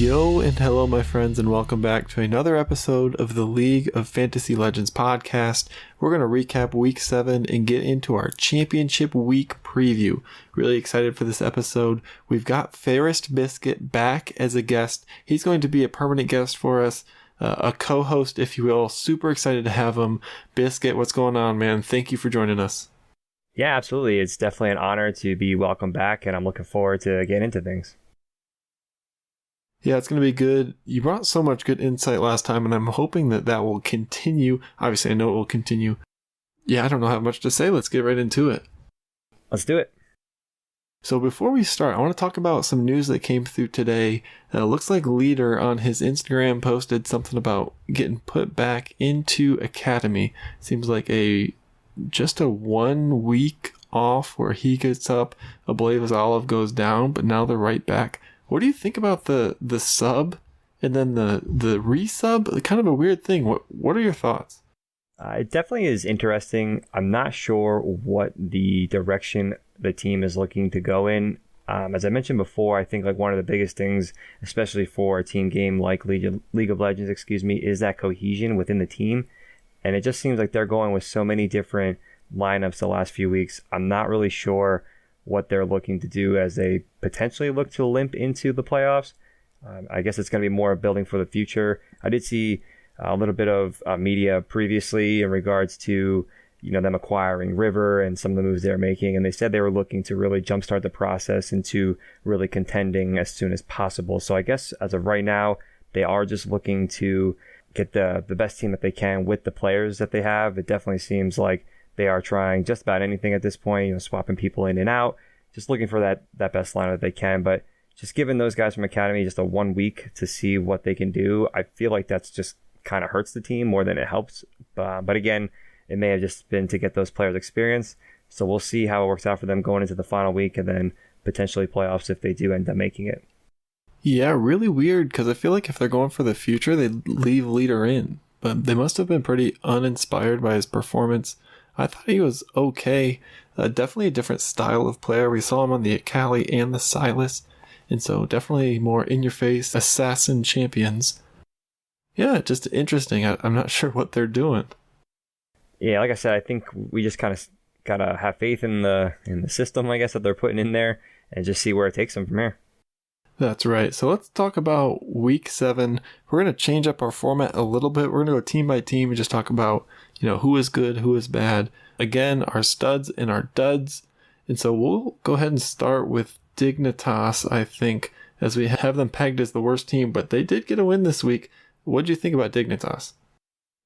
Yo and hello my friends, and welcome back to another episode of the League of Fantasy Legends podcast. We're going to recap week 7 and get into our championship week preview. Really excited for this episode. We've got FairstBiscit back as a guest. He's going to be a permanent guest for us, a co-host if you will. Super excited to have him. Biscuit, what's going on, man? Thank you for joining us. Yeah, absolutely. It's definitely an honor to be welcomed back, and I'm looking forward to getting into things. Yeah, it's going to be good. You brought so much good insight last time, and I'm hoping that will continue. Obviously, I know it will continue. Yeah, I don't know how much to say. Let's get right into it. Let's do it. So before we start, I want to talk about some news that came through today. Looks like Leader on his Instagram posted something about getting put back into Academy. Seems like just a 1 week off where he gets up, Ablaze Olive goes down, but now they're right back. What do you think about the sub and then the resub? Kind of a weird thing. What are your thoughts? It definitely is interesting. I'm not sure what the direction the team is looking to go in. As I mentioned before, I think like one of the biggest things, especially for a team game like League of Legends, is that cohesion within the team. And it just seems like they're going with so many different lineups the last few weeks. I'm not really sure what they're looking to do as they potentially look to limp into the playoffs. I guess it's going to be more building for the future. I did see a little bit of media previously in regards to them acquiring River and some of the moves they're making, and they said they were looking to really jumpstart the process into really contending as soon as possible. So I guess as of right now, they are just looking to get the best team that they can with the players that they have. It definitely seems like they are trying just about anything at this point, swapping people in and out, just looking for that best lineup that they can. But just giving those guys from Academy just a 1 week to see what they can do, I feel like that's just kind of hurts the team more than it helps. But again, it may have just been to get those players experience. So we'll see how it works out for them going into the final week and then potentially playoffs if they do end up making it. Yeah, really weird, because I feel like if they're going for the future, they'd leave Leader in. But they must have been pretty uninspired by his performance. I thought he was okay. Definitely a different style of player. We saw him on the Akali and the Sylas. And so definitely more in-your-face assassin champions. Yeah, just interesting. I'm not sure what they're doing. Yeah, like I said, I think we just kind of got to have faith in the system, I guess, that they're putting in there and just see where it takes them from here. That's right. So let's talk about week 7. We're going to change up our format a little bit. We're going to go team by team and just talk about, who is good, who is bad. Again, our studs and our duds. And so we'll go ahead and start with Dignitas, I think, as we have them pegged as the worst team, but they did get a win this week. What did you think about Dignitas?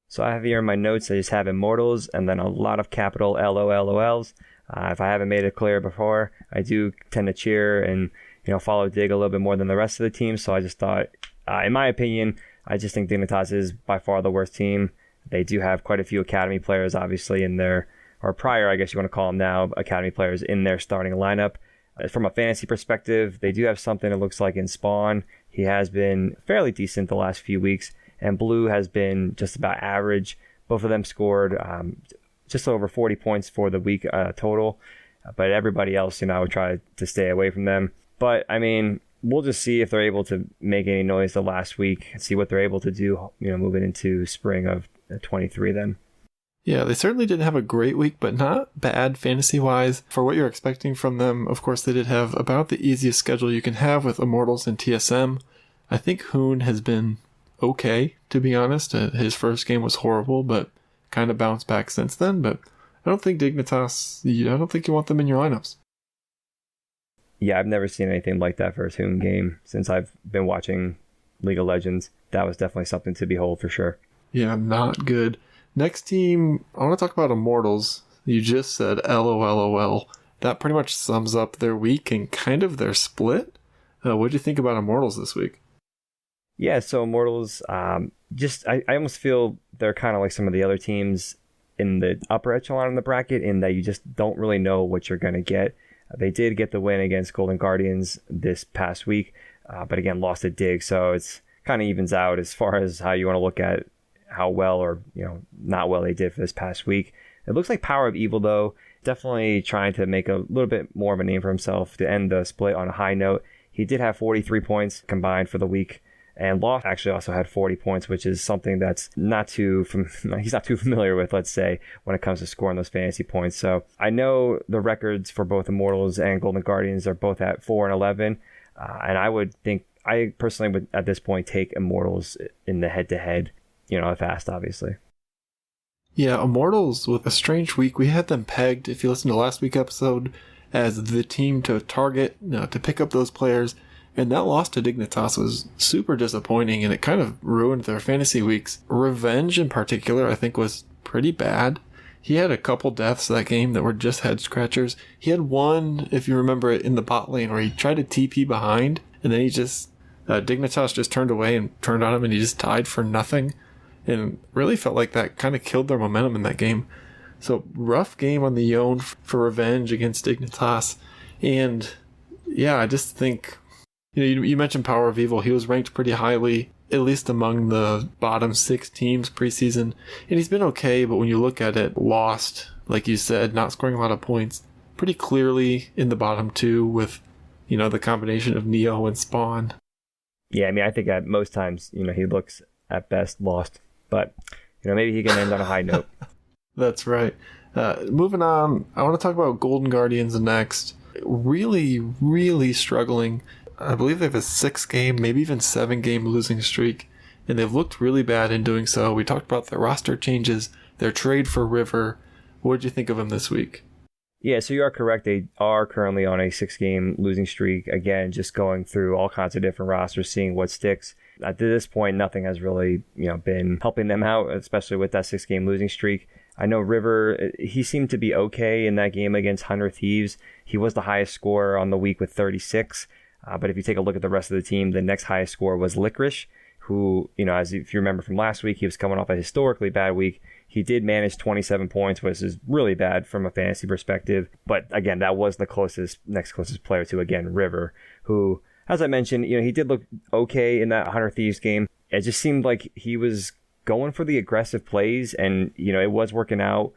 So I have here in my notes, I just have Immortals and then a lot of capital LOLs. If I haven't made it clear before, I do tend to cheer and follow Dig a little bit more than the rest of the team. So I just thought, in my opinion, I just think Dignitas is by far the worst team. They do have quite a few Academy players, obviously, in their, or prior, I guess you want to call them now, Academy players in their starting lineup. From a fantasy perspective, they do have something it looks like in Spawn. He has been fairly decent the last few weeks, and Blue has been just about average. Both of them scored just over 40 points for the week total, but everybody else, I would try to stay away from them. But, we'll just see if they're able to make any noise the last week and see what they're able to do, moving into spring of 23 then. Yeah, they certainly didn't have a great week, but not bad fantasy-wise. For what you're expecting from them, of course, they did have about the easiest schedule you can have with Immortals and TSM. I think Hoon has been okay, to be honest. His first game was horrible, but kind of bounced back since then. But I don't think Dignitas, I don't think you want them in your lineups. Yeah, I've never seen anything like that for a Hoon game since I've been watching League of Legends. That was definitely something to behold for sure. Yeah, not good. Next team, I want to talk about Immortals. You just said LOLOL. That pretty much sums up their week and kind of their split. What do you think about Immortals this week? Yeah, so Immortals, I almost feel they're kind of like some of the other teams in the upper echelon of the bracket in that you just don't really know what you're going to get. They did get the win against Golden Guardians this past week, but again, lost at Dig, so it's kind of evens out as far as how you want to look at how well or not well they did for this past week. It looks like Power of Evil, though, definitely trying to make a little bit more of a name for himself to end the split on a high note. He did have 43 points combined for the week. And Lost actually also had 40 points, which is something that's he's not too familiar with, let's say, when it comes to scoring those fantasy points. So I know the records for both Immortals and Golden Guardians are both at 4 and 11. And I personally would at this point take Immortals in the head-to-head, fast, obviously. Yeah, Immortals with a strange week. We had them pegged, if you listen to last week's episode, as the team to target, to pick up those players. And that loss to Dignitas was super disappointing, and it kind of ruined their fantasy weeks. Revenge, in particular, I think was pretty bad. He had a couple deaths that game that were just head-scratchers. He had one, if you remember it, in the bot lane where he tried to TP behind, and then Dignitas just turned away and turned on him, and he just died for nothing. And really felt like that kind of killed their momentum in that game. So, rough game on the Yone for Revenge against Dignitas. And, yeah, I just think... You mentioned Power of Evil. He was ranked pretty highly, at least among the bottom 6 teams preseason. And he's been okay, but when you look at it, Lost, like you said, not scoring a lot of points, pretty clearly in the bottom 2 with, the combination of Neo and Spawn. Yeah, I think at most times, he looks at best lost. But, maybe he can end on a high note. That's right. Moving on, I want to talk about Golden Guardians next. Really, really struggling. I believe they have a 6-game, maybe even 7-game losing streak, and they've looked really bad in doing so. We talked about their roster changes, their trade for River. What did you think of them this week? Yeah, so you are correct. They are currently on a 6-game losing streak. Again, just going through all kinds of different rosters, seeing what sticks. At this point, nothing has really, been helping them out, especially with that 6-game losing streak. I know River, he seemed to be okay in that game against 100 Thieves. He was the highest scorer on the week with 36. But if you take a look at the rest of the team, the next highest score was Licorice, who, if you remember from last week, he was coming off a historically bad week. He did manage 27 points, which is really bad from a fantasy perspective. But again, that was the next closest player to, again, River, who, as I mentioned, he did look okay in that 100 Thieves game. It just seemed like he was going for the aggressive plays, and, it was working out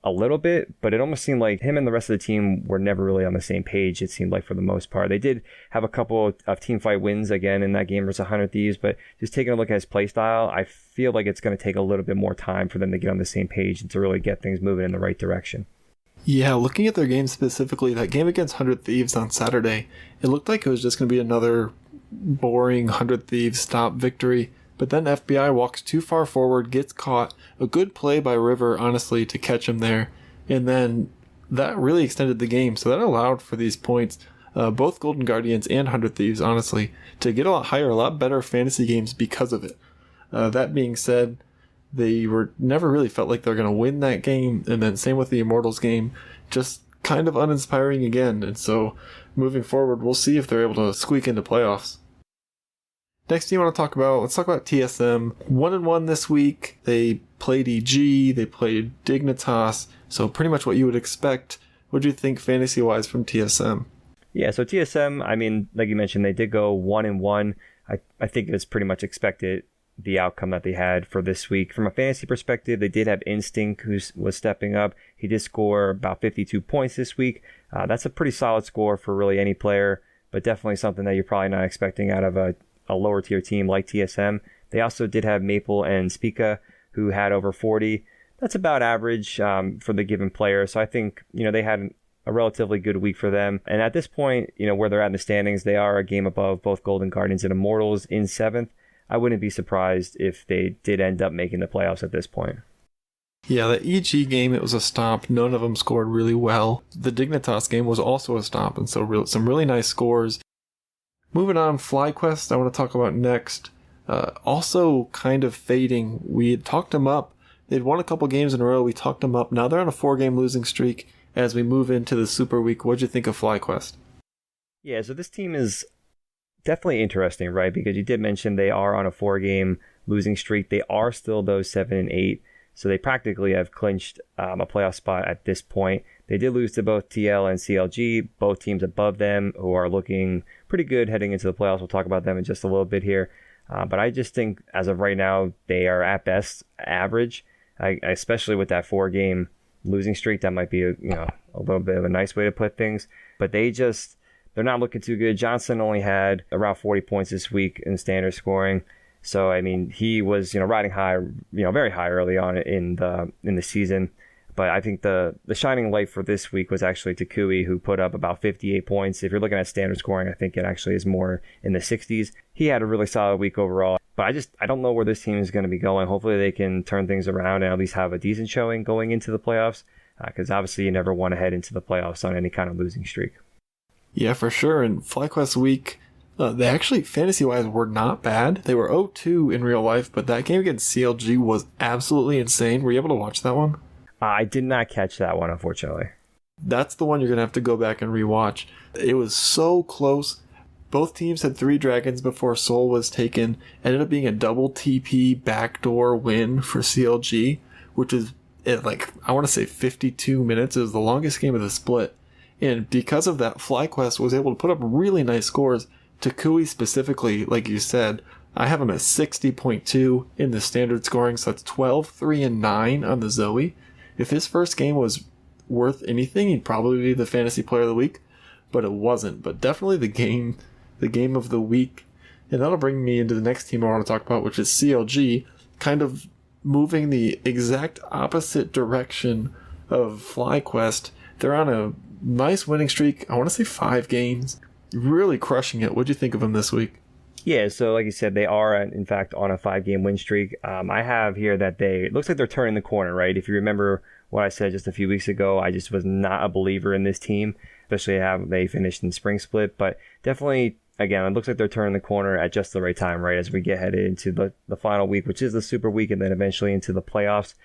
a little bit, but it almost seemed like him and the rest of the team were never really on the same page, it seemed like, for the most part. They did have a couple of team fight wins again in that game versus 100 Thieves, but just taking a look at his play style, I feel like it's going to take a little bit more time for them to get on the same page and to really get things moving in the right direction. Yeah, looking at their game specifically, that game against 100 Thieves on Saturday, it looked like it was just going to be another boring 100 Thieves stop victory. But then FBI walks too far forward, gets caught. A good play by River, honestly, to catch him there. And then that really extended the game. So that allowed for these points, both Golden Guardians and 100 Thieves, honestly, to get a lot higher, a lot better fantasy games because of it. That being said, they were never really felt like they're going to win that game. And then same with the Immortals game, just kind of uninspiring again. And so moving forward, we'll see if they're able to squeak into playoffs. Next team I want to talk about, let's talk about TSM. 1-1 this week. They played EG, they played Dignitas, so pretty much what you would expect. What do you think fantasy-wise from TSM? Yeah, so TSM, like you mentioned, they did go 1-1. I think it's pretty much expected, the outcome that they had for this week. From a fantasy perspective, they did have Instinct, who was stepping up. He did score about 52 points this week. That's a pretty solid score for really any player, but definitely something that you're probably not expecting out of a lower tier team like TSM. They also did have Maple and Spica, who had over 40. That's about average for the given player. So I think, they had a relatively good week for them. And at this point, where they're at in the standings, they are a game above both Golden Guardians and Immortals in 7th. I wouldn't be surprised if they did end up making the playoffs at this point. Yeah, the EG game, it was a stomp. None of them scored really well. The Dignitas game was also a stomp, and so some really nice scores. Moving on, FlyQuest, I want to talk about next. Also kind of fading. We had talked them up. They'd won a couple games in a row. We talked them up. Now they're on a 4-game losing streak as we move into the Super Week. What'd you think of FlyQuest? Yeah, so this team is definitely interesting, right? Because you did mention they are on a 4-game losing streak. They are still those 7-8. So they practically have clinched a playoff spot at this point. They did lose to both TL and CLG, both teams above them who are looking pretty good heading into the playoffs. We'll talk about them in just a little bit here. But I just think as of right now, they are at best average, especially with that 4-game losing streak. That might be a little bit of a nice way to put things. But they just they're not looking too good. Johnson only had around 40 points this week in standard scoring. So, I mean, he was, riding high, very high early on in the season. But I think the shining light for this week was actually Takui, who put up about 58 points. If you're looking at standard scoring, I think it actually is more in the 60s. He had a really solid week overall. But I don't know where this team is going to be going. Hopefully they can turn things around and at least have a decent showing going into the playoffs. Because obviously you never want to head into the playoffs on any kind of losing streak. Yeah, for sure. And FlyQuest week, they actually, fantasy-wise, were not bad. They were 0-2 in real life, but that game against CLG was absolutely insane. Were you able to watch that one? I did not catch that one, unfortunately. That's the one you're going to have to go back and rewatch. It was so close. Both teams had 3 dragons before Soul was taken. Ended up being a double TP backdoor win for CLG, which is, I want to say 52 minutes. It was the longest game of the split. And because of that, FlyQuest was able to put up really nice scores. Takui specifically, like you said, I have him at 60.2 in the standard scoring, so that's 12, 3, and 9 on the Zoe. If his first game was worth anything, he'd probably be the fantasy player of the week, but it wasn't. But definitely the game of the week. And that'll bring me into the next team I want to talk about, which is CLG, kind of moving the exact opposite direction of FlyQuest. They're on a nice winning streak. I want to say 5 games. Really crushing it. What'd you think of them this week? Yeah, so like you said, they are, in fact, on a 5-game win streak. I have here that it looks like they're turning the corner, right? If you remember what I said just a few weeks ago, I just was not a believer in this team, especially how they finished in Spring Split. But definitely, again, it looks like they're turning the corner at just the right time, right? As we get headed into the final week, which is the Super Week, and then eventually into the playoffs.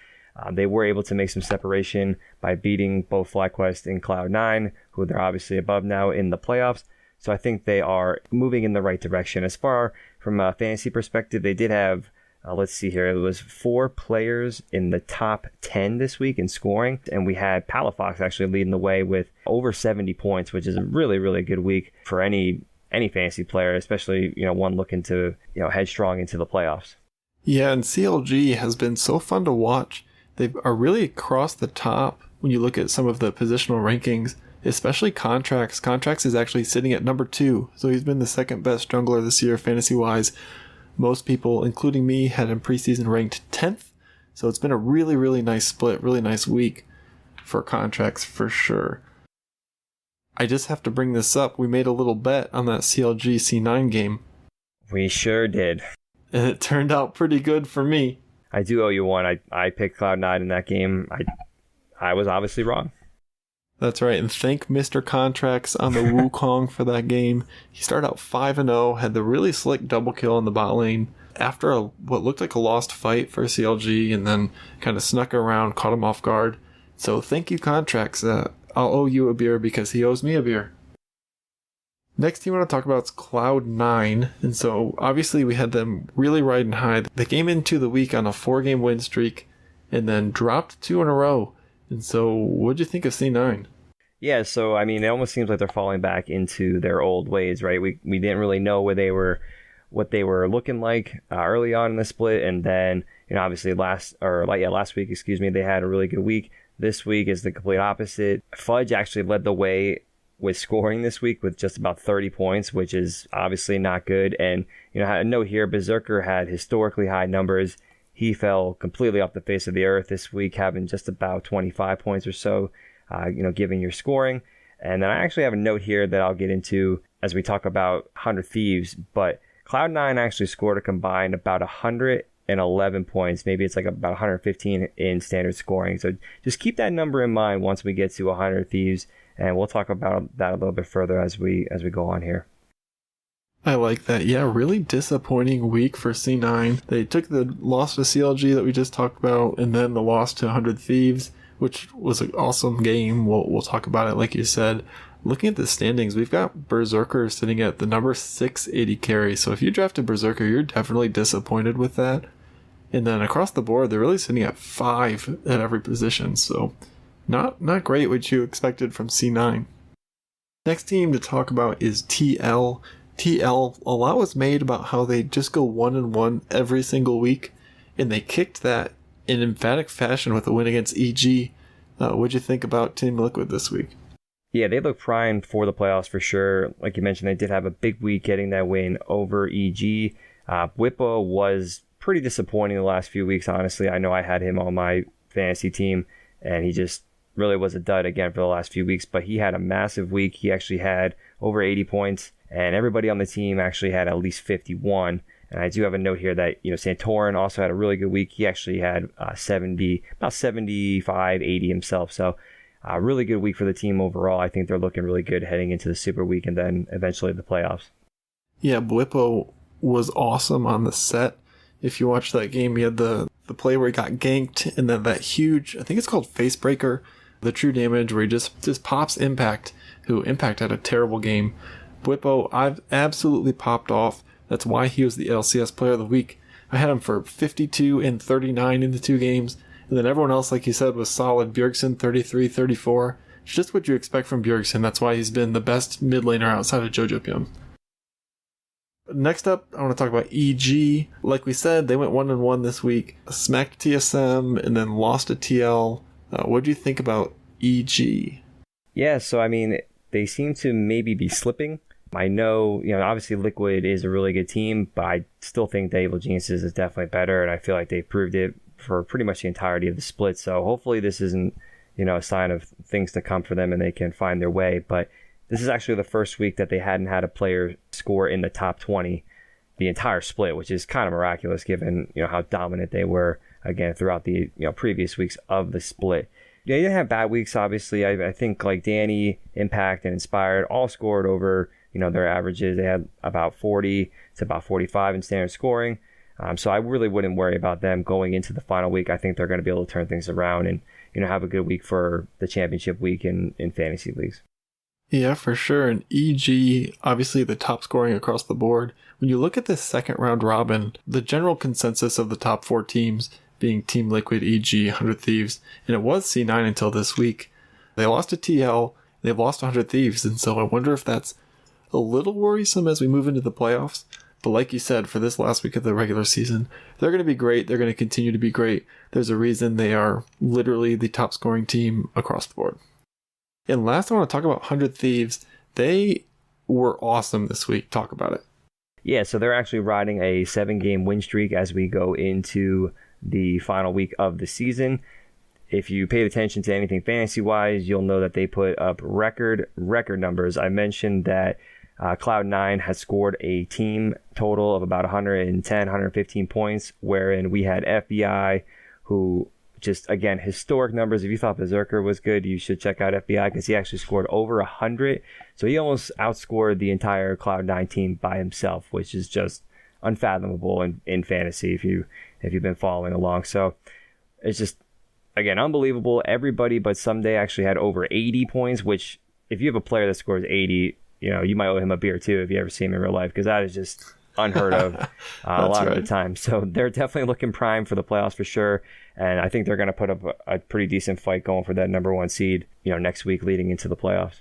They were able to make some separation by beating both FlyQuest and Cloud9, who they're obviously above now in the playoffs. So I think they are moving in the right direction. As far from a fantasy perspective, they did have, let's see here, it was 4 players in the top 10 this week in scoring. And we had Palafox actually leading the way with over 70 points, which is a really, really good week for any fantasy player, especially, one looking to, head strong into the playoffs. Yeah, and CLG has been so fun to watch. They are really across the top when you look at some of the positional rankings, especially Contracts. Contracts is actually sitting at number 2, so he's been the second best jungler this year fantasy-wise. Most people, including me, had him preseason ranked 10th, so it's been a really, really nice split, really nice week for Contracts for sure. I just have to bring this up. We made a little bet on that CLG C9 game. We sure did. And it turned out pretty good for me. I do owe you one. I picked Cloud9 in that game. I was obviously wrong. That's right, and thank Mr. Contracts on the Wukong for that game. He started out 5-0, had the really slick double kill in the bot lane after what looked like a lost fight for CLG, and then kind of snuck around, caught him off guard. So thank you, Contracts. I'll owe you a beer because he owes me a beer. Next team I want to talk about is Cloud9, and so obviously we had them really riding high. They came into the week on a 4-game win streak, and then dropped 2 in a row. And so, what'd you think of C9? Yeah, so I mean, it almost seems like they're falling back into their old ways, right? We didn't really know what they were looking like early on in the split, and then obviously last week, they had a really good week. This week is the complete opposite. Fudge actually led the way with scoring this week with just about 30 points, which is obviously not good. And a note here, Berserker had historically high numbers. He fell completely off the face of the earth this week, having just about 25 points or so, given your scoring. And then I actually have a note here that I'll get into as we talk about 100 Thieves. But Cloud9 actually scored a combined about 111 points. Maybe it's like about 115 in standard scoring. So just keep that number in mind once we get to 100 Thieves. And we'll talk about that a little bit further as we go on here. I like that. Yeah, really disappointing week for C9. They took the loss to CLG that we just talked about, and then the loss to 100 Thieves, which was an awesome game. We'll talk about it like you said. Looking at the standings, we've got Berserker sitting at the number 680 carry. So if you drafted Berserker, you're definitely disappointed with that. And then across the board, they're really sitting at 5 at every position. So not great what you expected from C9. Next team to talk about is TL. TL, a lot was made about how they just go 1-1 every single week, and they kicked that in emphatic fashion with a win against EG. What'd you think about Team Liquid this week? Yeah, they look primed for the playoffs for sure. Like you mentioned, they did have a big week getting that win over EG. Whippo was pretty disappointing the last few weeks, honestly. I know I had him on my fantasy team, and he just really was a dud again for the last few weeks. But he had a massive week. He actually had over 80 points, and everybody on the team actually had at least 51. And I do have a note here that, Santorin also had a really good week. He actually had about 75, 80 himself. So a really good week for the team overall. I think they're looking really good heading into the Super Week and then eventually the playoffs. Yeah, Whippo was awesome on the set. If you watch that game, he had the play where he got ganked, and then that huge, I think it's called face breaker, the true damage where he just pops Impact, who Impact had a terrible game. Whippo, I've absolutely popped off. That's why he was the LCS Player of the Week. I had him for 52 and 39 in the 2 games. And then everyone else, like you said, was solid. Bjergsen, 33, 34. It's just what you expect from Bjergsen. That's why he's been the best mid laner outside of Jojo Pyun. Next up, I want to talk about EG. Like we said, they went 1-1 this week. Smacked TSM and then lost to TL. What do you think about EG? Yeah, so they seem to maybe be slipping. I know, obviously Liquid is a really good team, but I still think the Evil Geniuses is definitely better, and I feel like they've proved it for pretty much the entirety of the split. So hopefully this isn't, a sign of things to come for them and they can find their way. But this is actually the first week that they hadn't had a player score in the top 20 the entire split, which is kind of miraculous given, how dominant they were, again, throughout the, previous weeks of the split. Yeah, they didn't have bad weeks, obviously. I think like Danny, Impact, and Inspired all scored over, their averages. They had about 40 to about 45 in standard scoring. So I really wouldn't worry about them going into the final week. I think they're going to be able to turn things around and, have a good week for the championship week in fantasy leagues. Yeah, for sure. And EG, obviously the top scoring across the board. When you look at this second round robin, the general consensus of the top 4 teams being Team Liquid, EG, 100 Thieves, and it was C9 until this week. They lost to TL, they've lost 100 Thieves, and so I wonder if that's a little worrisome as we move into the playoffs. But like you said, for this last week of the regular season, they're going to be great. They're going to continue to be great. There's a reason they are literally the top scoring team across the board. And last, I want to talk about 100 Thieves. They were awesome this week. Talk about it. Yeah, so they're actually riding a 7-game win streak as we go into the final week of the season. If you paid attention to anything fantasy-wise, you'll know that they put up record numbers. I mentioned that Cloud9 has scored a team total of about 110, 115 points, wherein we had FBI, who just, again, historic numbers. If you thought Berserker was good, you should check out FBI because he actually scored over 100. So he almost outscored the entire Cloud9 team by himself, which is just unfathomable in fantasy if you've been following along. So it's just, again, unbelievable. Everybody but Someday actually had over 80 points, which if you have a player that scores 80, you might owe him a beer too if you ever see him in real life, because that is just unheard of a lot of the time. So they're definitely looking prime for the playoffs for sure. And I think they're going to put up a pretty decent fight going for that number 1 seed, next week leading into the playoffs.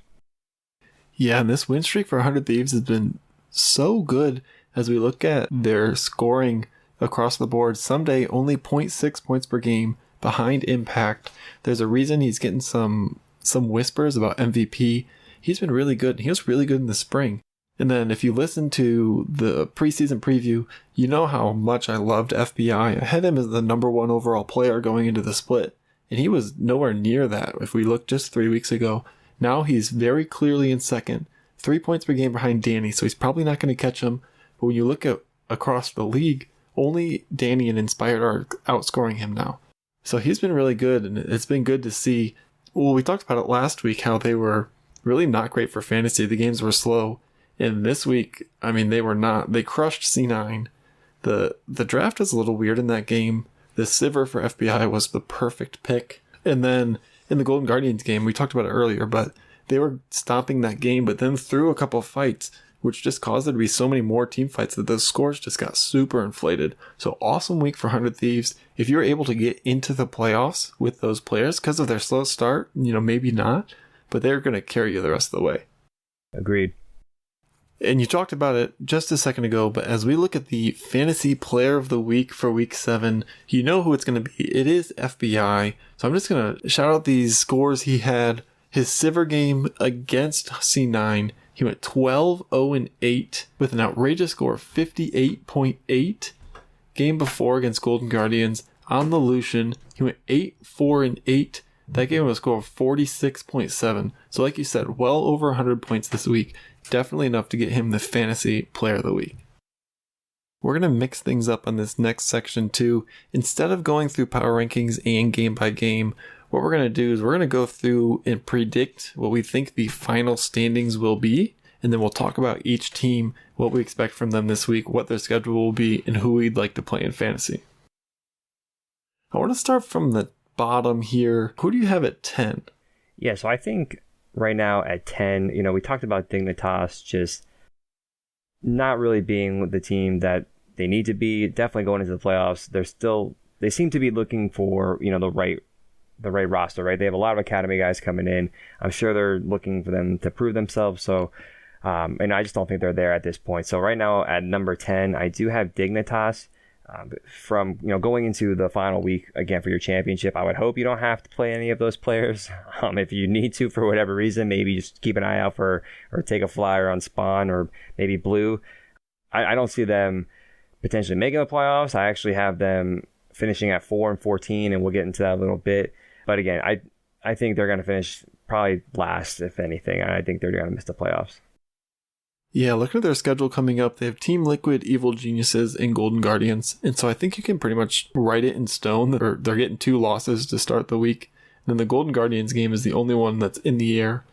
Yeah, and this win streak for 100 Thieves has been so good as we look at their scoring across the board. Someday only 0.6 points per game behind Impact. There's a reason he's getting some whispers about MVP. He's been really good. He was really good in the spring. And then if you listen to the preseason preview, you know how much I loved FBI. I had him as the number 1 overall player going into the split, and he was nowhere near that if we looked just 3 weeks ago. Now he's very clearly in second, 3 points per game behind Danny, so he's probably not going to catch him. But when you look at across the league, only Danny and Inspired are outscoring him now. So he's been really good, and it's been good to see. Well, we talked about it last week, how they were really not great for fantasy. The games were slow. And this week, they were not. They crushed C9. The draft was a little weird in that game. The Sivir for FBI was the perfect pick. And then in the Golden Guardians game, we talked about it earlier, but they were stopping that game, but then threw a couple of fights, which just caused there to be so many more team fights that those scores just got super inflated. So awesome week for 100 Thieves. If you're able to get into the playoffs with those players because of their slow start, maybe not, but they're going to carry you the rest of the way. Agreed. And you talked about it just a second ago, but as we look at the fantasy player of the week for week 7, you know who it's going to be. It is FBI. So I'm just going to shout out these scores he had. His Sivir game against C9, he went 12-0-8 with an outrageous score of 58.8. Game before against Golden Guardians on the Lucian, he went 8-4-8. That game was a score of 46.7. So like you said, well over 100 points this week. Definitely enough to get him the Fantasy Player of the Week. We're going to mix things up on this next section too. Instead of going through power rankings and game by game, what we're going to do is we're going to go through and predict what we think the final standings will be. And then we'll talk about each team, what we expect from them this week, what their schedule will be, and who we'd like to play in fantasy. I want to start from the bottom here. Who do you have at 10? Yeah, so I think right now at 10, we talked about Dignitas just not really being the team that they need to be. Definitely going into the playoffs. They seem to be looking for, the right roster, right? They have a lot of academy guys coming in. I'm sure they're looking for them to prove themselves. So, and I just don't think they're there at this point. So right now at number 10, I do have Dignitas. From going into the final week again for your championship, I would hope you don't have to play any of those players. If you need to for whatever reason, maybe just keep an eye out for or take a flyer on Spawn or maybe Blue. I don't see them potentially making the playoffs. I actually have them finishing at 4-14, and we'll get into that a little bit. But again, I think they're going to finish probably last, if anything. I think they're going to miss the playoffs. Yeah, looking at their schedule coming up, they have Team Liquid, Evil Geniuses, and Golden Guardians. And so I think you can pretty much write it in stone that they're getting 2 losses to start the week. And then the Golden Guardians game is the only one that's in the air.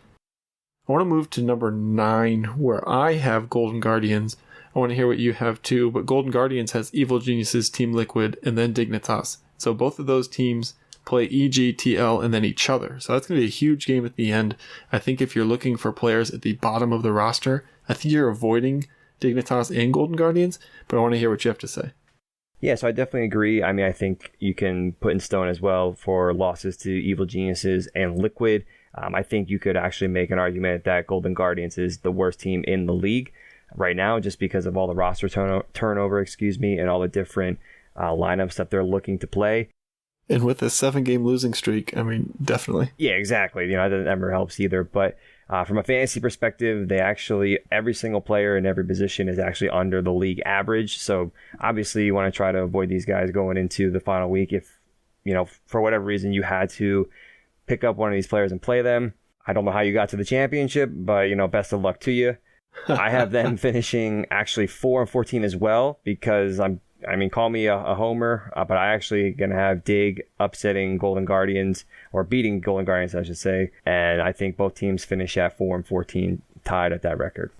I want to move to number 9, where I have Golden Guardians. I want to hear what you have too, but Golden Guardians has Evil Geniuses, Team Liquid, and then Dignitas. So both of those teams play EG, TL, and then each other. So that's going to be a huge game at the end. I think if you're looking for players at the bottom of the roster, I think you're avoiding Dignitas and Golden Guardians, but I want to hear what you have to say. Yeah, so I definitely agree. I mean, I think you can put in stone as well for losses to Evil Geniuses and Liquid. I think you could actually make an argument that Golden Guardians is the worst team in the league right now, just because of all the roster turnover, and all the different lineups that they're looking to play. And with a 7-game losing streak, I mean, definitely. Yeah, exactly. That never helps either. But from a fantasy perspective, every single player in every position is actually under the league average. So obviously you want to try to avoid these guys going into the final week. If, for whatever reason you had to pick up one of these players and play them, I don't know how you got to the championship, but, best of luck to you. I have them finishing actually 4-14 as well, because call me a homer, but I actually going to have Dig upsetting Golden Guardians, or beating Golden Guardians, I should say. And I think both teams finish at 4-14, tied at that record.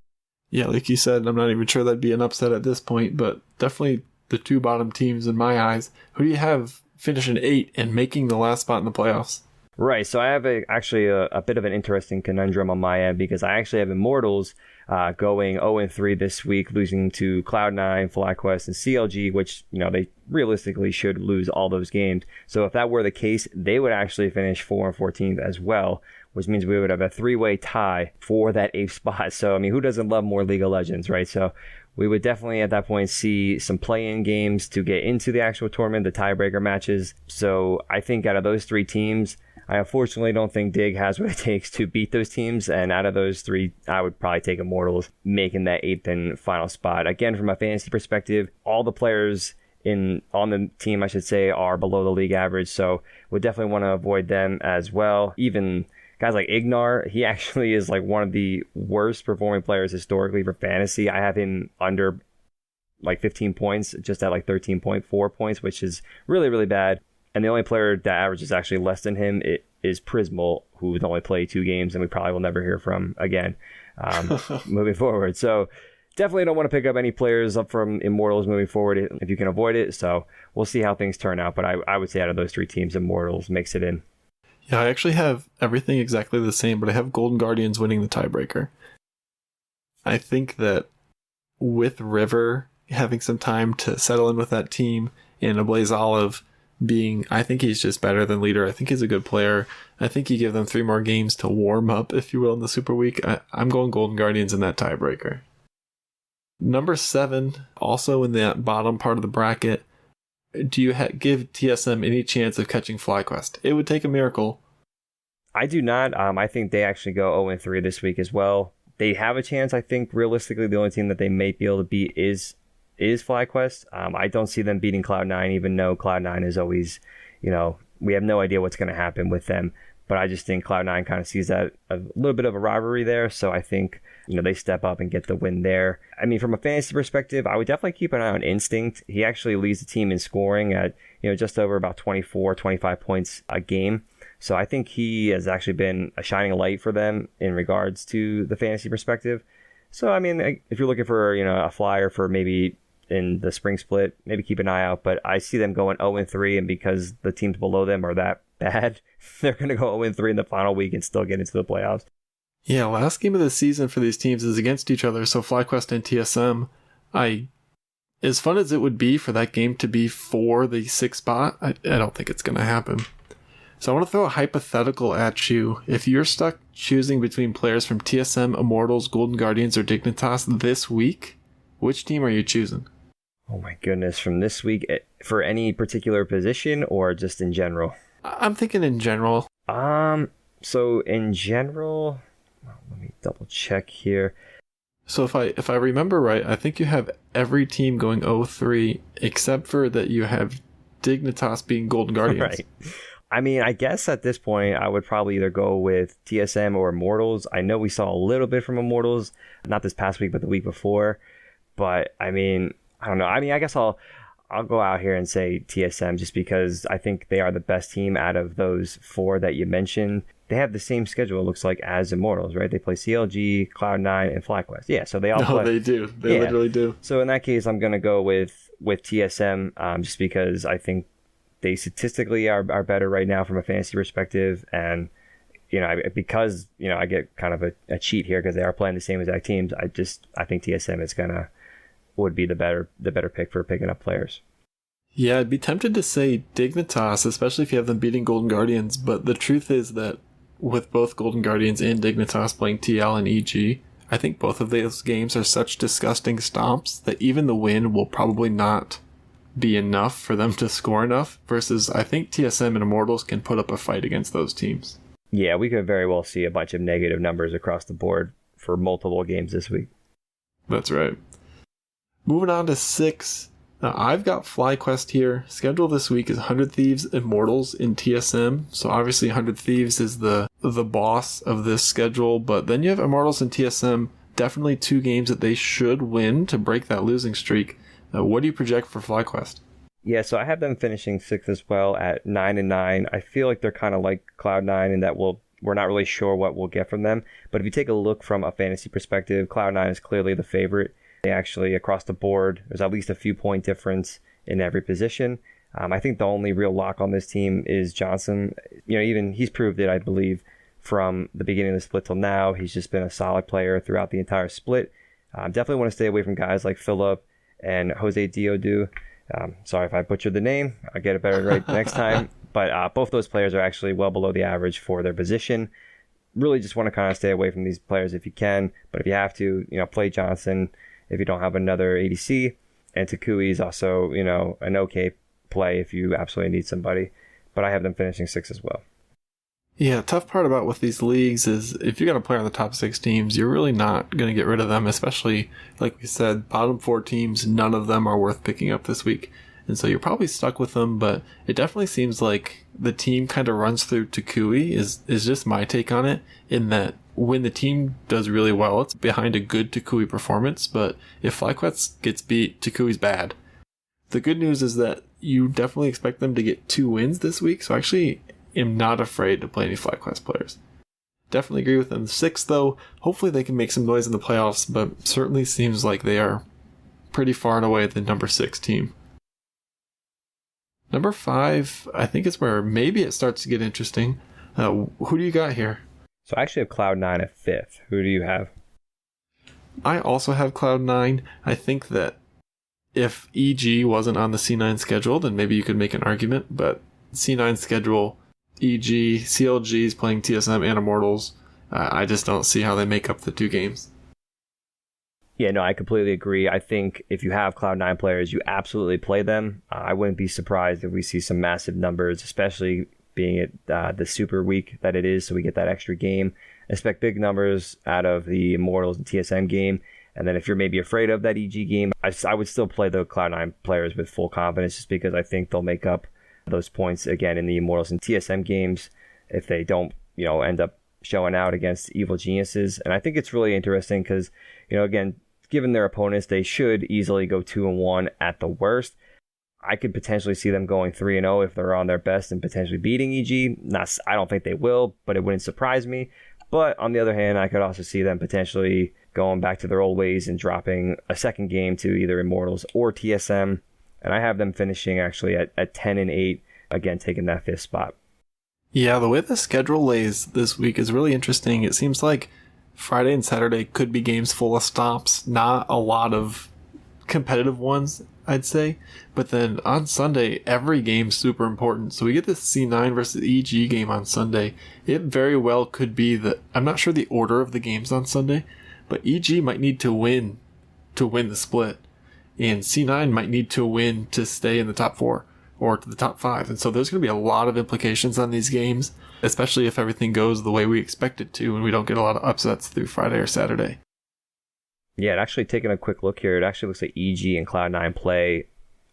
Yeah, like you said, I'm not even sure that'd be an upset at this point, but definitely the 2 bottom teams in my eyes. Who do you have finishing 8 and making the last spot in the playoffs? Right, so I have actually a bit of an interesting conundrum on my end, because I actually have Immortals going 0-3 this week, losing to Cloud9, FlyQuest, and CLG, which, they realistically should lose all those games. So if that were the case, they would actually finish 4-14 as well, which means we would have a 3-way tie for that 8th spot. So, who doesn't love more League of Legends, right? So we would definitely at that point see some play-in games to get into the actual tournament, the tiebreaker matches. So I think out of those 3 teams, I unfortunately don't think Dig has what it takes to beat those teams, and out of those 3, I would probably take Immortals, making that 8th and final spot. Again, from a fantasy perspective, all the players on the team, I should say, are below the league average, so would definitely want to avoid them as well. Even guys like Ignar, he actually is like one of the worst performing players historically for fantasy. I have him under like 15 points, just at like 13.4 points, which is really, really bad. And the only player that averages actually less than him is Prismal, who would only play 2 games, and we probably will never hear from again moving forward. So definitely don't want to pick up any players up from Immortals moving forward if you can avoid it. So we'll see how things turn out. But I would say out of those 3 teams, Immortals makes it in. Yeah, I actually have everything exactly the same, but I have Golden Guardians winning the tiebreaker. I think that with River having some time to settle in with that team, and a Blaze Olive I think he's just better than Leader. I think he's a good player. I think you give them 3 more games to warm up, if you will, in the Super Week. I'm going Golden Guardians in that tiebreaker. Number 7, also in that bottom part of the bracket, do you give TSM any chance of catching FlyQuest? It would take a miracle. I do not. I think they actually go 0-3 this week as well. They have a chance. I think realistically, the only team that they may be able to beat is FlyQuest. I don't see them beating Cloud9, even though Cloud9 is always, we have no idea what's going to happen with them. But I just think Cloud9 kind of sees that a little bit of a rivalry there. So I think, they step up and get the win there. I mean, from a fantasy perspective, I would definitely keep an eye on Instinct. He actually leads the team in scoring at, just over about 24, 25 points a game. So I think he has actually been a shining light for them in regards to the fantasy perspective. So, I mean, if you're looking for, a flyer for maybe in the spring split, maybe keep an eye out. But I see them going 0-3, and because the teams below them are that bad, they're going to go 0-3 in the final week and still get into the playoffs. Yeah, last game of the season for these teams is against each other. So FlyQuest and TSM, as fun as it would be for that game to be for the 6th spot, I don't think it's going to happen. So I want to throw a hypothetical at you. If you're stuck choosing between players from TSM, Immortals, Golden Guardians, or Dignitas this week, which team are you choosing? Oh my goodness, from this week, for any particular position or just in general? I'm thinking in general. So in general, let me double check here. So if I remember right, I think you have every team going 0-3 except for that you have Dignitas being Golden Guardians. Right. I mean, I guess at this point, I would probably either go with TSM or Immortals. I know we saw a little bit from Immortals, not this past week, but the week before. But I mean, I don't know. I mean, I guess I'll go out here and say TSM just because I think they are the best team out of those 4 that you mentioned. They have the same schedule, it looks like, as Immortals, right? They play CLG, Cloud9, and FlyQuest. Yeah, so they all play. No, they do. They literally do. So in that case, I'm going to go with TSM just because I think they statistically are better right now from a fantasy perspective. And, because I get kind of a cheat here because they are playing the same exact teams. I think TSM would be the better pick for picking up players. Yeah, I'd be tempted to say Dignitas, especially if you have them beating Golden Guardians. But the truth is that with both Golden Guardians and Dignitas playing TL and EG, I think both of those games are such disgusting stomps that even the win will probably not be enough for them to score enough, versus I think TSM and Immortals can put up a fight against those teams. Yeah, we could very well see a bunch of negative numbers across the board for multiple games this week. That's right. Moving on to 6. Now, I've got FlyQuest here. Schedule this week is 100 Thieves, Immortals in TSM. So obviously 100 Thieves is the boss of this schedule, but then you have Immortals and TSM. Definitely 2 games that they should win to break that losing streak. What do you project for FlyQuest? Yeah, so I have them finishing 6th as well at 9-9. I feel like they're kind of like Cloud9 in that we're not really sure what we'll get from them. But if you take a look from a fantasy perspective, Cloud9 is clearly the favorite. They actually, across the board, there's at least a few point difference in every position. I think the only real lock on this team is Johnson. Even he's proved it, I believe, from the beginning of the split till now. He's just been a solid player throughout the entire split. Definitely want to stay away from guys like Philip and Jose Diodu. Sorry if I butchered the name. I'll get it better right next time. But both those players are actually well below the average for their position. Really just want to kind of stay away from these players if you can. But if you have to, play Johnson if you don't have another ADC. And Takui is also, an okay play if you absolutely need somebody. But I have them finishing 6th as well. Yeah, tough part about with these leagues is if you're going to play on the top 6 teams, you're really not going to get rid of them, especially, like we said, bottom 4 teams, none of them are worth picking up this week. And so you're probably stuck with them, but it definitely seems like the team kind of runs through Takui is just my take on it, in that when the team does really well, it's behind a good Takui performance, but if FlyQuest gets beat, Takui's bad. The good news is that you definitely expect them to get 2 wins this week, so I actually am not afraid to play any FlyQuest players. Definitely agree with them. 6th, though, hopefully they can make some noise in the playoffs, but certainly seems like they are pretty far and away the number 6 team. Number 5, I think is where maybe it starts to get interesting. Who do you got here? So I actually have Cloud9 at 5th. Who do you have? I also have Cloud9. I think that if EG wasn't on the C9 schedule, then maybe you could make an argument, but C9 schedule, EG, CLG is playing TSM and Immortals. I just don't see how they make up the 2 games. Yeah, no, I completely agree. I think if you have Cloud9 players, you absolutely play them. I wouldn't be surprised if we see some massive numbers, especially being it the super week that it is, so we get that extra game. I expect big numbers out of the Immortals and TSM game. And then if you're maybe afraid of that EG game, I would still play the Cloud9 players with full confidence, just because I think they'll make up those points again in the Immortals and TSM games if they don't, end up showing out against Evil Geniuses. And I think it's really interesting because, again, given their opponents, they should easily go 2-1 at the worst. I could potentially see them going 3-0 if they're on their best and potentially beating EG. I don't think they will, but it wouldn't surprise me. But on the other hand, I could also see them potentially going back to their old ways and dropping a second game to either Immortals or TSM. And I have them finishing actually at 10-8, again, taking that 5th spot. Yeah, the way the schedule lays this week is really interesting. It seems like Friday and Saturday could be games full of stops, not a lot of competitive ones, I'd say. But then on Sunday, every game's super important. So we get this C9 versus EG game on Sunday. It very well could be I'm not sure the order of the games on Sunday, but EG might need to win the split. And C9 might need to win to stay in the top 4 or to the top 5. And so there's going to be a lot of implications on these games, especially if everything goes the way we expect it to and we don't get a lot of upsets through Friday or Saturday. Yeah, actually taking a quick look here, it actually looks like EG and Cloud9 play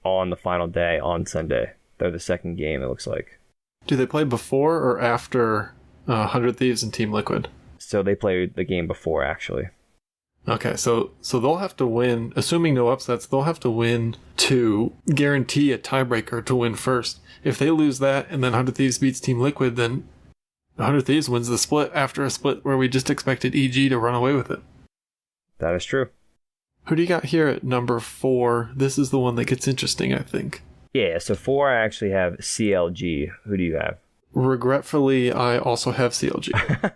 on the final day on Sunday. They're the second game, it looks like. Do they play before or after 100 Thieves and Team Liquid? So they played the game before, actually. Okay, so they'll have to win, assuming no upsets, they'll have to win to guarantee a tiebreaker to win first. If they lose that and then 100 Thieves beats Team Liquid, then 100 Thieves wins the split after a split where we just expected EG to run away with it. That is true. Who do you got here at number 4? This is the one that gets interesting, I think. Yeah, so 4 I actually have CLG. Who do you have? Regretfully, I also have CLG.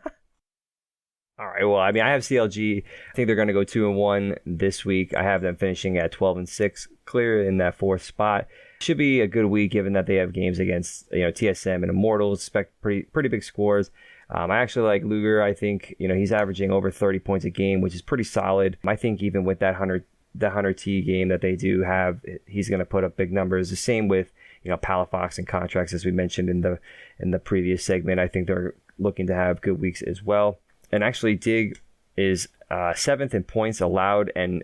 All right, well, I have CLG. I think they're going to go 2-1 this week. I have them finishing at 12-6, clear in that 4th spot. Should be a good week given that they have games against TSM and Immortals. Expect pretty big scores. I actually like Luger. I think he's averaging over 30 points a game, which is pretty solid. I think even with that 100T game that they do have, he's going to put up big numbers. The same with Palafox and Contracts, as we mentioned in the previous segment. I think they're looking to have good weeks as well. And actually, Dig is 7th in points allowed, and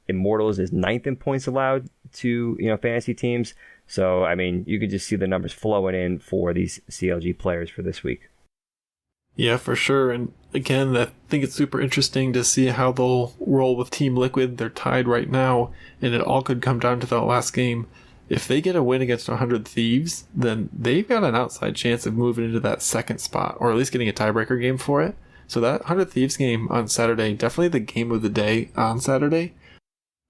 Immortals is 9th in points allowed to fantasy teams. So you could just see the numbers flowing in for these CLG players for this week. Yeah, for sure. And again, I think it's super interesting to see how they'll roll with Team Liquid. They're tied right now, and it all could come down to that last game. If they get a win against 100 Thieves, then they've got an outside chance of moving into that 2nd spot, or at least getting a tiebreaker game for it. So that 100 Thieves game on Saturday, definitely the game of the day on Saturday.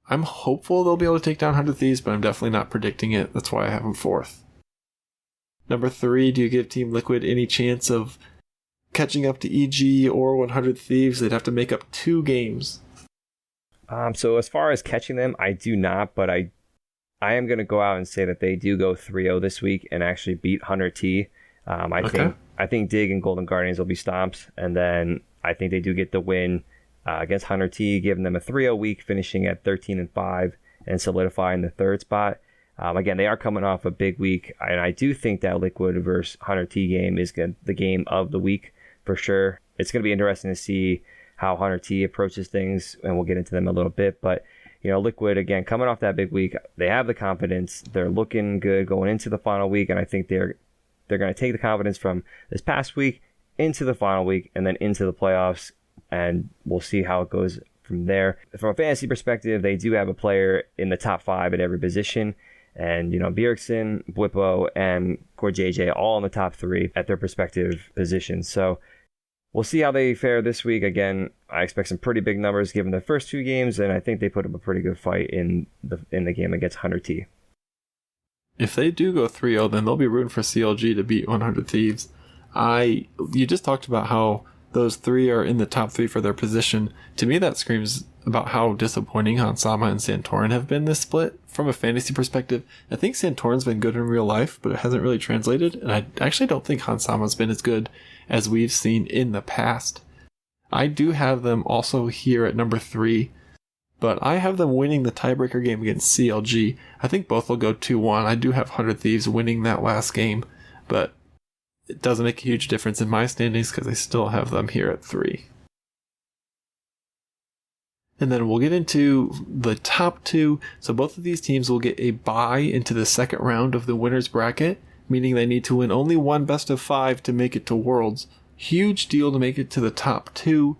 I'm hopeful they'll be able to take down 100 Thieves, but I'm definitely not predicting it. That's why I have them 4th. Number 3, do you give Team Liquid any chance of catching up to EG or 100 Thieves? They'd have to make up 2 games. So as far as catching them, I do not, but I am going to go out and say that they do go 3-0 this week and actually beat 100T. I think Dig and Golden Guardians will be stomps, and then I think they do get the win against 100T, giving them a 3-0 week, finishing at 13-5 and solidifying the 3rd spot. Again, they are coming off a big week, and I do think that Liquid versus 100T game is the game of the week for sure. It's going to be interesting to see how 100T approaches things, and we'll get into them a little bit, but Liquid, again, coming off that big week, they have the confidence. They're looking good going into the final week, and I think they're going to take the confidence from this past week into the final week and then into the playoffs, and we'll see how it goes from there. From a fantasy perspective, they do have a player in the top 5 at every position, and Bjergsen, Blippo, and JJ all in the top 3 at their respective positions. So we'll see how they fare this week. Again, I expect some pretty big numbers given the first 2 games, and I think they put up a pretty good fight in the game against 100T. If they do go 3-0, then they'll be rooting for CLG to beat 100 Thieves. You just talked about how those 3 are in the top 3 for their position. To me, that screams about how disappointing Hansama and Santorin have been this split. From a fantasy perspective, I think Santorin's been good in real life, but it hasn't really translated, and I actually don't think Hansama's been as good as we've seen in the past. I do have them also here at number 3, but I have them winning the tiebreaker game against CLG. I think both will go 2-1. I do have 100 Thieves winning that last game, but it doesn't make a huge difference in my standings because I still have them here at 3. And then we'll get into the top 2. So both of these teams will get a bye into the second round of the winner's bracket, meaning they need to win only one best of 5 to make it to Worlds. Huge deal to make it to the top 2.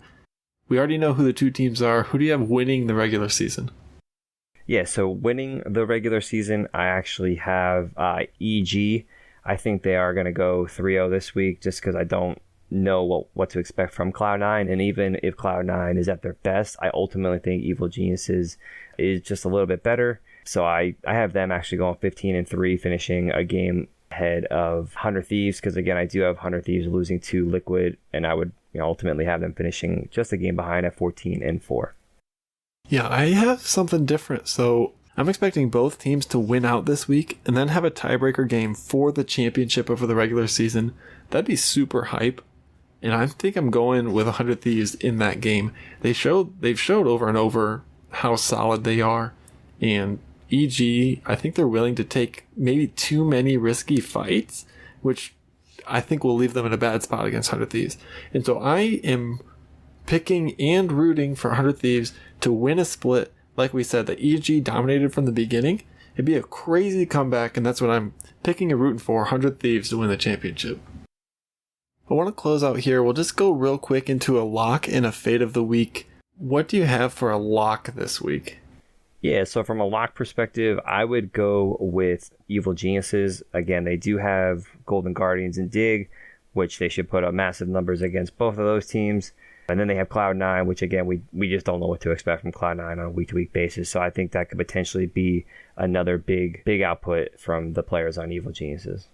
We already know who the 2 teams are. Who do you have winning the regular season? Yeah, so winning the regular season, I actually have EG. I think they are going to go 3-0 this week just because I don't know what to expect from Cloud9. And even if Cloud9 is at their best, I ultimately think Evil Geniuses is just a little bit better. So I have them actually going 15-3, finishing a game ahead of 100 Thieves, because again, I do have 100 Thieves losing to Liquid, and I would ultimately have them finishing just a game behind at 14-4. Yeah, I have something different. So I'm expecting both teams to win out this week and then have a tiebreaker game for the championship over the regular season. That'd be super hype. And I think I'm going with 100 Thieves in that game. They've showed over and over how solid they are. And EG, I think they're willing to take maybe too many risky fights, which I think will leave them in a bad spot against 100 Thieves. And so I am picking and rooting for 100 Thieves to win a split. Like we said, the EG dominated from the beginning. It'd be a crazy comeback, and that's what I'm picking and rooting for, 100 Thieves to win the championship. I want to close out here. We'll just go real quick into a lock and a fade of the week. What do you have for a lock this week? Yeah, so from a lock perspective, I would go with Evil Geniuses. Again, they do have Golden Guardians and Dig, which they should put up massive numbers against both of those teams. And then they have Cloud9, which again, we just don't know what to expect from Cloud9 on a week-to-week basis. So I think that could potentially be another big output from the players on Evil Geniuses.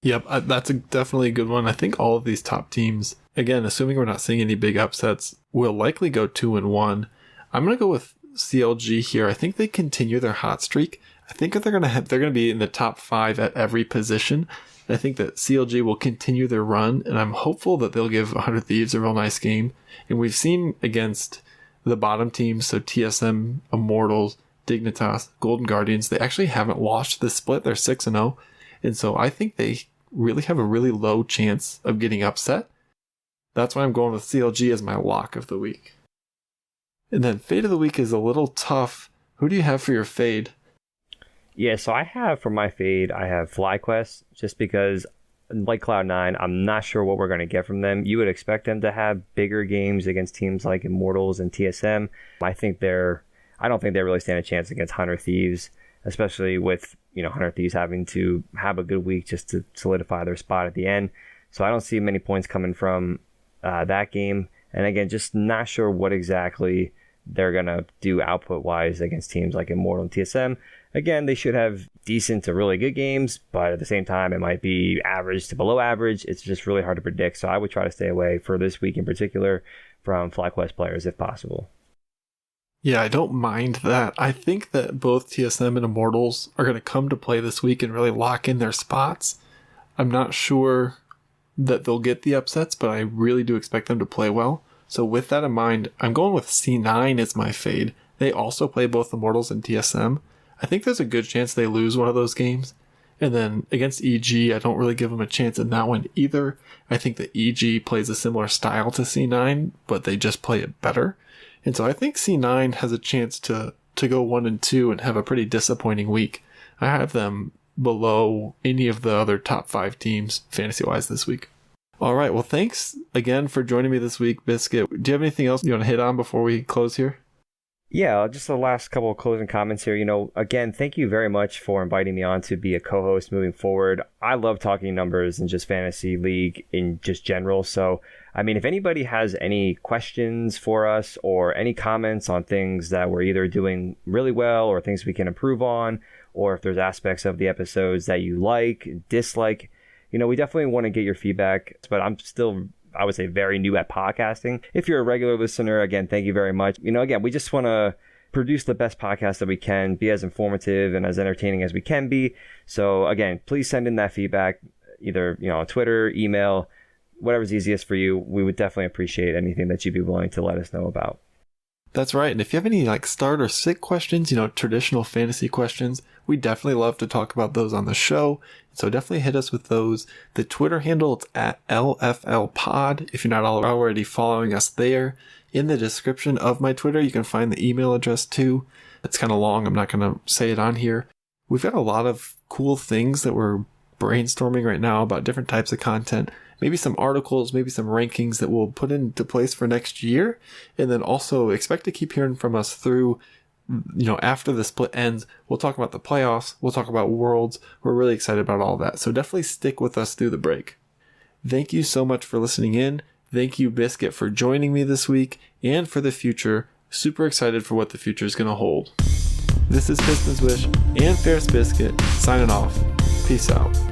Yep, that's definitely a good one. I think all of these top teams, again, assuming we're not seeing any big upsets, will likely go 2-1. I'm going to go with CLG here. I think they continue their hot streak. I think that they're going to be in the top 5 at every position. I think that CLG will continue their run, and I'm hopeful that they'll give 100 Thieves a real nice game. And we've seen against the bottom teams, so TSM, Immortals, Dignitas, Golden Guardians, they actually haven't lost this split. They're 6-0. And so I think they really have a really low chance of getting upset. That's why I'm going with CLG as my lock of the week. And then fade of the week is a little tough. Who do you have for your fade? Yeah, so I have for my fade, I have FlyQuest, just because like Cloud9, I'm not sure what we're going to get from them. You would expect them to have bigger games against teams like Immortals and TSM. I don't think they really stand a chance against 100 Thieves, especially with 100 Thieves having to have a good week just to solidify their spot at the end. So I don't see many points coming from that game. And again, just not sure what exactly they're going to do output-wise against teams like Immortal and TSM. Again, they should have decent to really good games, but at the same time, it might be average to below average. It's just really hard to predict. So I would try to stay away for this week in particular from FlyQuest players if possible. Yeah, I don't mind that. I think that both TSM and Immortals are going to come to play this week and really lock in their spots. I'm not sure that they'll get the upsets, but I really do expect them to play well. So with that in mind, I'm going with C9 as my fade. They also play both Immortals and TSM. I think there's a good chance they lose one of those games. And then against EG, I don't really give them a chance in that one either. I think that EG plays a similar style to C9, but they just play it better. And so I think C9 has a chance to go 1-2 and have a pretty disappointing week. I have them below any of the other top 5 teams fantasy-wise this week. All right, well, thanks again for joining me this week, Biscuit. Do you have anything else you want to hit on before we close here? Yeah, just the last couple of closing comments here. Again, thank you very much for inviting me on to be a co-host moving forward. I love talking numbers and just fantasy league in just general. So, if anybody has any questions for us or any comments on things that we're either doing really well or things we can improve on, or if there's aspects of the episodes that you like, dislike, we definitely want to get your feedback. But I'm still, I would say, very new at podcasting. If you're a regular listener, again, thank you very much. Again, we just want to produce the best podcast that we can, be as informative and as entertaining as we can be. So again, please send in that feedback, either, on Twitter, email, whatever's easiest for you. We would definitely appreciate anything that you'd be willing to let us know about. That's right. And if you have any like start or sit questions, traditional fantasy questions, we definitely love to talk about those on the show. So definitely hit us with those. The Twitter handle, it's at LFL Pod. If you're not already following us there, in the description of my Twitter, you can find the email address too. It's kind of long. I'm not going to say it on here. We've got a lot of cool things that we're brainstorming right now about different types of content. Maybe some articles, maybe some rankings that we'll put into place for next year. And then also expect to keep hearing from us through, after the split ends. We'll talk about the playoffs. We'll talk about Worlds. We're really excited about all that. So definitely stick with us through the break. Thank you so much for listening in. Thank you, Biscuit, for joining me this week and for the future. Super excited for what the future is going to hold. This is Pistons Wish and FairstBiscit signing off. Peace out.